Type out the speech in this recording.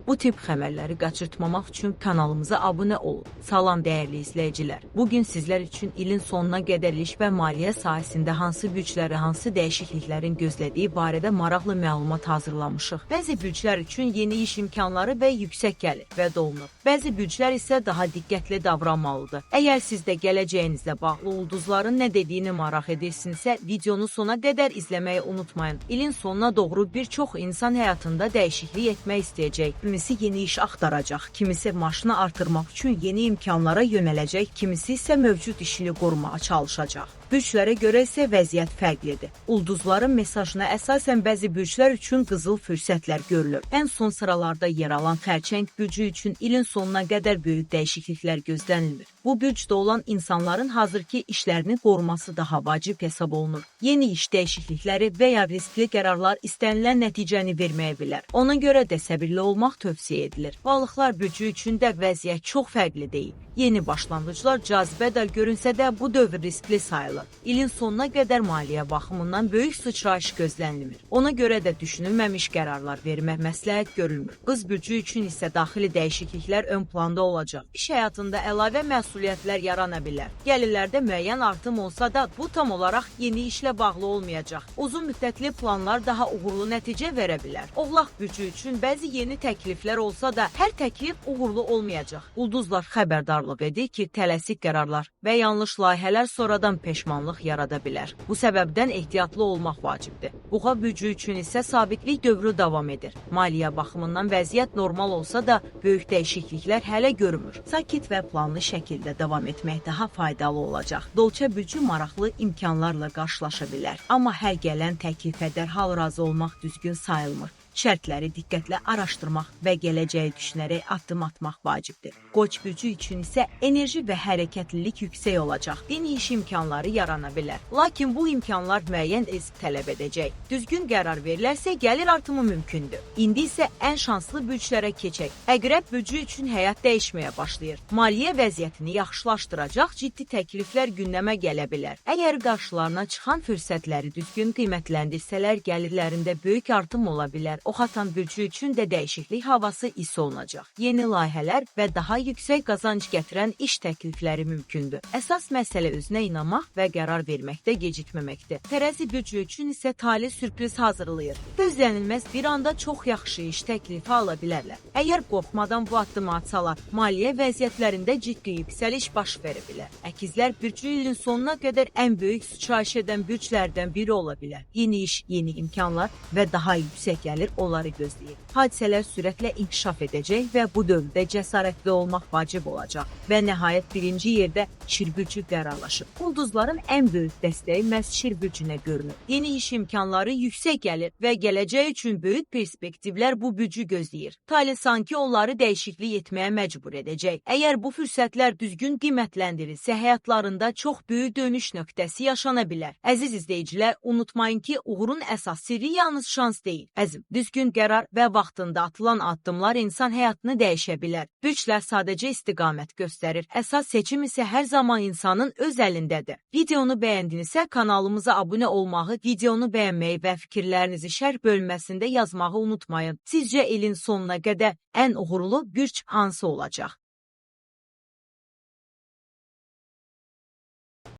Bu tip xəbərləri qaçırtmamaq üçün kanalımıza abunə olun. Salam dəyərli izləyicilər. Bugün sizlər üçün ilin sonuna qədər iş və maliyyə sahəsində hansı büdcələri, hansı dəyişikliklərin gözlədiyi barədə maraqlı məlumat hazırlamışıq. Bəzi büdcələr üçün yeni iş imkanları və yüksək gəlir vəd olunur. Bəzi büdcələr isə daha diqqətli davranmalıdır. Əgər siz də gələcəyinizlə bağlı ulduzların nə dediyini maraq edirsinizsə, videonu sona qədər izləməyi unutmayın. İlin sonuna doğru bir çox insan həyatında dəyişiklik etmək istəyəcək. Kimisi yeni iş axtaracaq, kimisi maşını artırmaq üçün yeni imkanlara yönələcək, kimisi isə mövcud işini qorumağa çalışacaq. Büdcələrə görə isə vəziyyət fərqlidir. Ulduzların mesajına əsasən bəzi büdcələr üçün qızıl fürsətlər görülür. Ən son sıralarda yer alan xərçəng büdcü üçün ilin sonuna qədər böyük dəyişikliklər gözlənilir. Bu büdcədə olan insanların hazırki işlərini qoruması daha vacib hesab olunur. Yeni iş dəyişiklikləri və ya riskli qərarlar istənilən nəticəni verməyə bilər. Ona görə də səbirli olmaq tövsiyə edilir. Balıqlar büdcü üçün də vəziyyət çox fərqli deyil. Yeni başlanğıclar cazibədar görünsə də bu dövr riskli sayılır. İlin sonuna qədər maliyyə baxımından böyük sıçrayış gözlənilmir. Ona görə də düşünülməmiş qərarlar vermək məsləhət görülmür. Qız büdcü üçün isə daxili dəyişikliklər ön planda olacaq. İş həyatında əlavə məsuliyyətlər yarana bilər. Gəlirlərdə müəyyən artım olsa da bu tam olaraq yeni işlə bağlı olmayacaq. Uzun müddətli planlar daha uğurlu nəticə verə bilər. Oğlaq büdcü üçün bəzi yeni təkliflər olsa da hər təklif uğurlu olmayacaq. Ulduzlar xəbərdarlıq edir ki, tələsik qərarlar və yanlış layihələr sonradan peşmanlıq yarada bilər. Bu səbəbdən ehtiyatlı olmaq vacibdir. Buğa büdcü üçün isə sabitlik dövrü davam edir. Maliyyə baxımından vəziyyət normal olsa da böyük dəyişikliklər hələ görünmür. Sakit və planlı şəkildə davam etmək daha faydalı olacaq. Dolça büdcü maraqlı imkanlarla qarşılaşa bilər. Amma hər gələn təklifə dərhal razı olmaq düzgün sayılmır. Şərtləri diqqətlə araşdırmaq və gələcəyi düşünərək addım atmaq vacibdir. Qoç büdcü üçün isə enerji və hərəkətlilik yüksək olacaq. Yeni iş imkanları yarana bilər. Lakin bu imkanlar müəyyən risk tələb edəcək. Düzgün qərar verilərsə gəlir artımı mümkündür. İndi isə ən şanslı büdcələrə keçək. Əqrəb büdcü üçün həyat dəyişməyə başlayır. Maliyyə vəziyyətini yaxşılaşdıracaq ciddi təkliflər gündəmə gələ bilər. Əgər qarşılarına çıxan fürsətləri düzgün qiymətləndirsələr, gəlirlərində böyük artım ola bilər. Ox atan büdcü üçün də dəyişiklik havası hiss olunacaq. Yeni layihələr və daha yüksək qazanc gətirən iş təklifləri mümkündür. Əsas məsələ özünə inanmaq və qərar verməkdə gecikməməkdir. Tərəzi büdcü üçün isə talih sürpriz hazırlayır. Gözlənilməz bir anda çox yaxşı iş təklifi ala bilərlər. Əgər qorxmadan bu addımı atsalar, maliyyə vəziyyətlərində ciddi yüksəliş baş verə bilər. Əkizlər büdcü ilin sonuna qədər ən böyük sıçrayış edən büdcələrdən biri ola bilər. Yeni iş, yeni imkanlar və daha yüksək gəlir onları gözləyir. Hadisələr sürətlə inkişaf edəcək və bu dövrdə cəsarətli olmaq vacib olacaq. Və nəhayət birinci yerdə Şir büdcü qərarlaşır. Ulduzların ən böyük dəstəyi məhz Şir büdcünə görünür. Yeni iş imkanları yüksək gəlir və gələcək üçün böyük perspektivlər bu büdcü gözləyir. Talih sanki onları dəyişiklik etməyə məcbur edəcək. Əgər bu fürsətlər düzgün qiymətləndirilsə, həyatlarında çox böyük dönüş nöqtəsi yaşana bilər. Əziz izləyicilər, unutmayın ki, uğurun əsas sirri yalnız şans deyil. Düzgün qərar və vaxtında atılan addımlar insan həyatını dəyişə bilər. Büdcələr sadəcə istiqamət göstərir. Əsas seçim isə hər zaman insanın öz əlindədir. Videonu bəyəndinizsə kanalımıza abunə olmağı, videonu bəyənməyi və fikirlərinizi şərh bölməsində yazmağı unutmayın. Sizcə ilin sonuna qədər ən uğurlu büdcə hansı olacaq?